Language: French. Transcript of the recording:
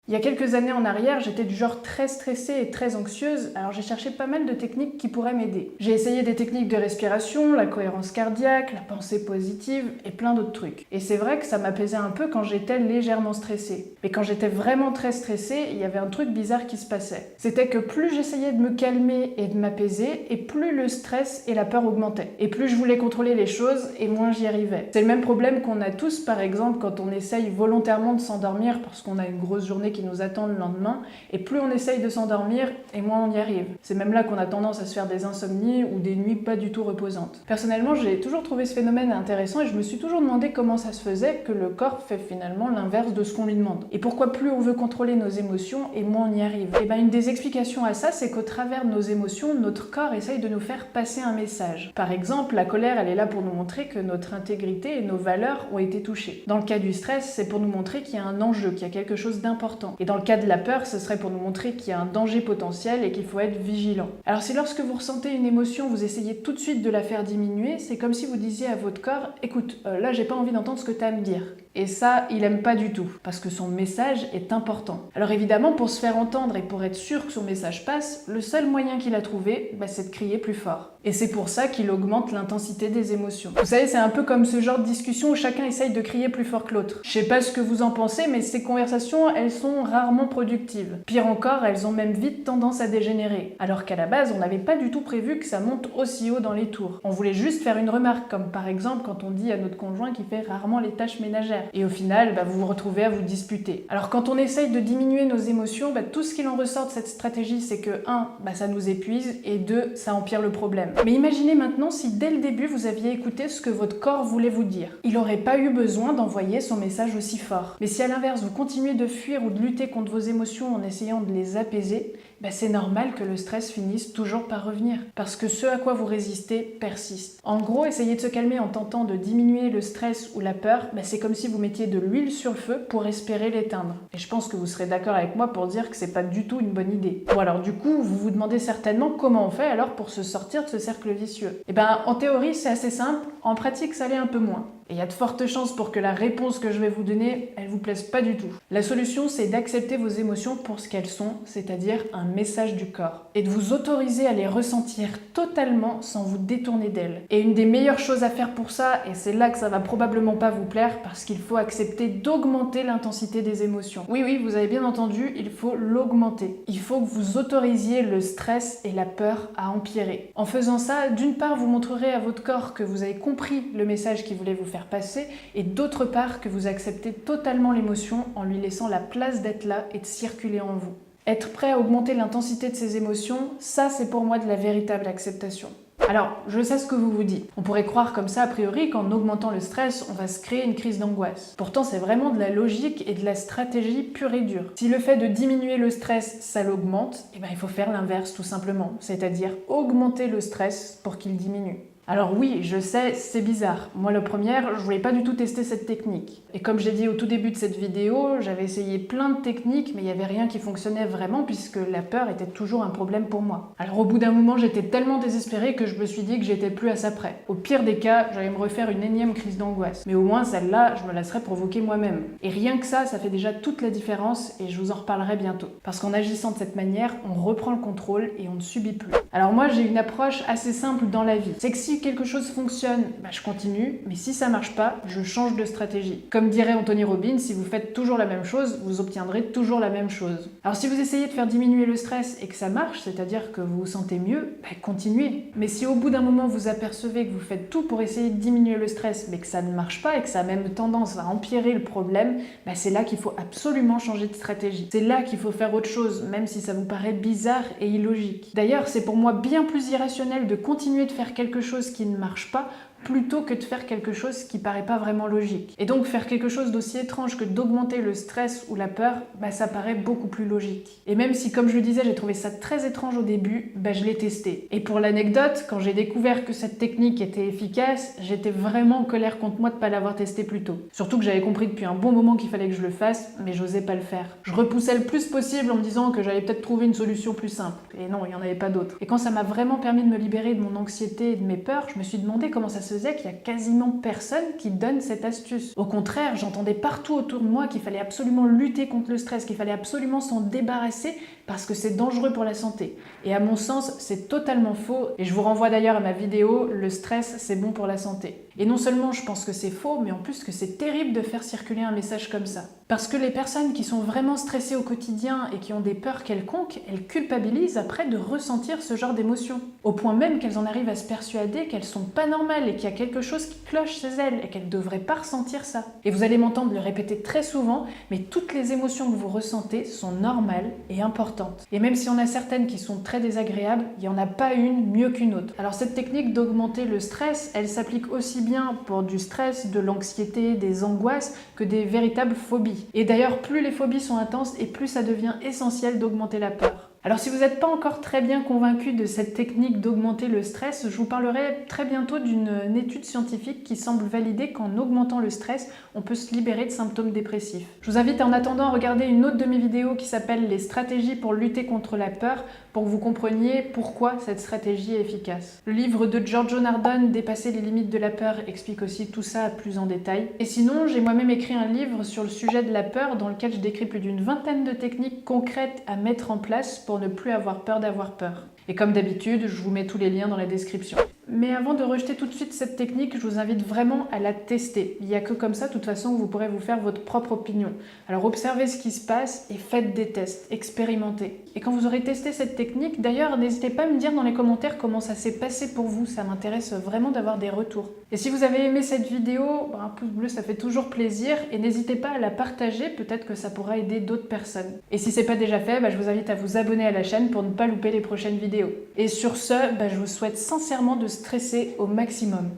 Il y a quelques années en arrière, j'étais du genre très stressée et très anxieuse, alors j'ai cherché pas mal de techniques qui pourraient m'aider. J'ai essayé des techniques de respiration, la cohérence cardiaque, la pensée positive et plein d'autres trucs. Et c'est vrai que ça m'apaisait un peu quand j'étais légèrement stressée. Mais quand j'étais vraiment très stressée, il y avait un truc bizarre qui se passait. C'était que plus j'essayais de me calmer et de m'apaiser, et plus le stress et la peur augmentaient. Et plus je voulais contrôler les choses, et moins j'y arrivais. C'est le même problème qu'on a tous, par exemple, quand on essaye volontairement de s'endormir parce qu'on a une grosse journée qui nous attend le lendemain, et plus on essaye de s'endormir, et moins on y arrive. C'est même là qu'on a tendance à se faire des insomnies ou des nuits pas du tout reposantes. Personnellement, j'ai toujours trouvé ce phénomène intéressant et je me suis toujours demandé comment ça se faisait que le corps fait finalement l'inverse de ce qu'on lui demande. Et pourquoi plus on veut contrôler nos émotions et moins on y arrive. Et bien une des explications à ça, c'est qu'au travers de nos émotions, notre corps essaye de nous faire passer un message. Par exemple, la colère, elle est là pour nous montrer que notre intégrité et nos valeurs ont été touchées. Dans le cas du stress, c'est pour nous montrer qu'il y a un enjeu, qu'il y a quelque chose d'important. Et dans le cas de la peur, ce serait pour nous montrer qu'il y a un danger potentiel et qu'il faut être vigilant. Alors si lorsque vous ressentez une émotion, vous essayez tout de suite de la faire diminuer, c'est comme si vous disiez à votre corps « Écoute, là j'ai pas envie d'entendre ce que tu as à me dire ». Et ça, il aime pas du tout, parce que son message est important. Alors évidemment, pour se faire entendre et pour être sûr que son message passe, le seul moyen qu'il a trouvé, c'est de crier plus fort. Et c'est pour ça qu'il augmente l'intensité des émotions. Vous savez, c'est un peu comme ce genre de discussion où chacun essaye de crier plus fort que l'autre. Je sais pas ce que vous en pensez, mais ces conversations, elles sont rarement productives. Pire encore, elles ont même vite tendance à dégénérer. Alors qu'à la base, on n'avait pas du tout prévu que ça monte aussi haut dans les tours. On voulait juste faire une remarque, comme par exemple quand on dit à notre conjoint qu'il fait rarement les tâches ménagères. Et au final, vous vous retrouvez à vous disputer. Alors quand on essaye de diminuer nos émotions, tout ce qu'il en ressort de cette stratégie, c'est que 1, ça nous épuise, et 2, ça empire le problème. Mais imaginez maintenant si dès le début vous aviez écouté ce que votre corps voulait vous dire. Il n'aurait pas eu besoin d'envoyer son message aussi fort. Mais si à l'inverse vous continuez de fuir ou de lutter contre vos émotions en essayant de les apaiser, c'est normal que le stress finisse toujours par revenir. Parce que ce à quoi vous résistez persiste. En gros, essayer de se calmer en tentant de diminuer le stress ou la peur, c'est comme si vous mettiez de l'huile sur le feu pour espérer l'éteindre. Et je pense que vous serez d'accord avec moi pour dire que c'est pas du tout une bonne idée. Bon alors du coup, vous vous demandez certainement comment on fait alors pour se sortir de ce cercle vicieux. En théorie c'est assez simple, en pratique ça l'est un peu moins. Et il y a de fortes chances pour que la réponse que je vais vous donner, elle vous plaise pas du tout. La solution, c'est d'accepter vos émotions pour ce qu'elles sont, c'est-à-dire un message du corps. Et de vous autoriser à les ressentir totalement sans vous détourner d'elles. Et une des meilleures choses à faire pour ça, et c'est là que ça va probablement pas vous plaire, parce qu'il faut accepter d'augmenter l'intensité des émotions. Oui, vous avez bien entendu, il faut l'augmenter. Il faut que vous autorisiez le stress et la peur à empirer. En faisant ça, d'une part, vous montrerez à votre corps que vous avez compris le message qu'il voulait vous faire passer, et d'autre part que vous acceptez totalement l'émotion en lui laissant la place d'être là et de circuler en vous. Être prêt à augmenter l'intensité de ses émotions, ça c'est pour moi de la véritable acceptation. Alors, je sais ce que vous vous dites. On pourrait croire comme ça a priori qu'en augmentant le stress, on va se créer une crise d'angoisse. Pourtant, c'est vraiment de la logique et de la stratégie pure et dure. Si le fait de diminuer le stress, ça l'augmente, il faut faire l'inverse tout simplement, c'est-à-dire augmenter le stress pour qu'il diminue. Alors oui, je sais, c'est bizarre. Moi, la première, je voulais pas du tout tester cette technique. Et comme j'ai dit au tout début de cette vidéo, j'avais essayé plein de techniques, mais il y avait rien qui fonctionnait vraiment puisque la peur était toujours un problème pour moi. Alors au bout d'un moment, j'étais tellement désespérée que je me suis dit que j'étais plus à ça près. Au pire des cas, j'allais me refaire une énième crise d'angoisse. Mais au moins, celle-là, je me la serais provoquée moi-même. Et rien que ça fait déjà toute la différence et je vous en reparlerai bientôt. Parce qu'en agissant de cette manière, on reprend le contrôle et on ne subit plus. Alors moi, j'ai une approche assez simple dans la vie. C'est que si quelque chose fonctionne, je continue, mais si ça marche pas, je change de stratégie. Comme dirait Anthony Robbins, si vous faites toujours la même chose, vous obtiendrez toujours la même chose. Alors si vous essayez de faire diminuer le stress et que ça marche, c'est-à-dire que vous vous sentez mieux, continuez. Mais si au bout d'un moment vous apercevez que vous faites tout pour essayer de diminuer le stress, mais que ça ne marche pas et que ça a même tendance à empirer le problème, c'est là qu'il faut absolument changer de stratégie. C'est là qu'il faut faire autre chose, même si ça vous paraît bizarre et illogique. D'ailleurs, c'est pour moi bien plus irrationnel de continuer de faire quelque chose qui ne marche pas plutôt que de faire quelque chose qui paraît pas vraiment logique. Et donc faire quelque chose d'aussi étrange que d'augmenter le stress ou la peur, ça paraît beaucoup plus logique. Et même si, comme je le disais, j'ai trouvé ça très étrange au début, je l'ai testé. Et pour l'anecdote, quand j'ai découvert que cette technique était efficace, j'étais vraiment en colère contre moi de pas l'avoir testé plus tôt. Surtout que j'avais compris depuis un bon moment qu'il fallait que je le fasse, mais j'osais pas le faire. Je repoussais le plus possible en me disant que j'allais peut-être trouver une solution plus simple. Et non, il y en avait pas d'autre. Et quand ça m'a vraiment permis de me libérer de mon anxiété et de mes peurs, je me suis demandé comment ça se m'apercevais qu'il y a quasiment personne qui donne cette astuce. Au contraire, j'entendais partout autour de moi qu'il fallait absolument lutter contre le stress, qu'il fallait absolument s'en débarrasser parce que c'est dangereux pour la santé. Et à mon sens, c'est totalement faux. Et je vous renvoie d'ailleurs à ma vidéo « Le stress, c'est bon pour la santé ». Et non seulement je pense que c'est faux, mais en plus que c'est terrible de faire circuler un message comme ça. Parce que les personnes qui sont vraiment stressées au quotidien et qui ont des peurs quelconques, elles culpabilisent après de ressentir ce genre d'émotions. Au point même qu'elles en arrivent à se persuader qu'elles sont pas normales et qu'il y a quelque chose qui cloche chez elles et qu'elles devraient pas ressentir ça. Et vous allez m'entendre le répéter très souvent, mais toutes les émotions que vous ressentez sont normales et importantes. Et même s'il y en a certaines qui sont très désagréables, il n'y en a pas une mieux qu'une autre. Alors cette technique d'augmenter le stress, elle s'applique aussi bien pour du stress, de l'anxiété, des angoisses, que des véritables phobies. Et d'ailleurs, plus les phobies sont intenses et plus ça devient essentiel d'augmenter la peur. Alors si vous n'êtes pas encore très bien convaincu de cette technique d'augmenter le stress, je vous parlerai très bientôt d'une étude scientifique qui semble valider qu'en augmentant le stress, on peut se libérer de symptômes dépressifs. Je vous invite en attendant à regarder une autre de mes vidéos qui s'appelle « Les stratégies pour lutter contre la peur » pour que vous compreniez pourquoi cette stratégie est efficace. Le livre de Giorgio Nardone, « Dépasser les limites de la peur », explique aussi tout ça plus en détail. Et sinon, j'ai moi-même écrit un livre sur le sujet de la peur dans lequel je décris plus d'une vingtaine de techniques concrètes à mettre en place pour ne plus avoir peur d'avoir peur. Et comme d'habitude, je vous mets tous les liens dans la description. Mais avant de rejeter tout de suite cette technique, je vous invite vraiment à la tester. Il n'y a que comme ça, de toute façon, vous pourrez vous faire votre propre opinion. Alors observez ce qui se passe et faites des tests, expérimentez. Et quand vous aurez testé cette technique, d'ailleurs, n'hésitez pas à me dire dans les commentaires comment ça s'est passé pour vous. Ça m'intéresse vraiment d'avoir des retours. Et si vous avez aimé cette vidéo, un pouce bleu, ça fait toujours plaisir. Et n'hésitez pas à la partager, peut-être que ça pourra aider d'autres personnes. Et si ce n'est pas déjà fait, je vous invite à vous abonner à la chaîne pour ne pas louper les prochaines vidéos. Et sur ce, je vous souhaite sincèrement de stresser au maximum.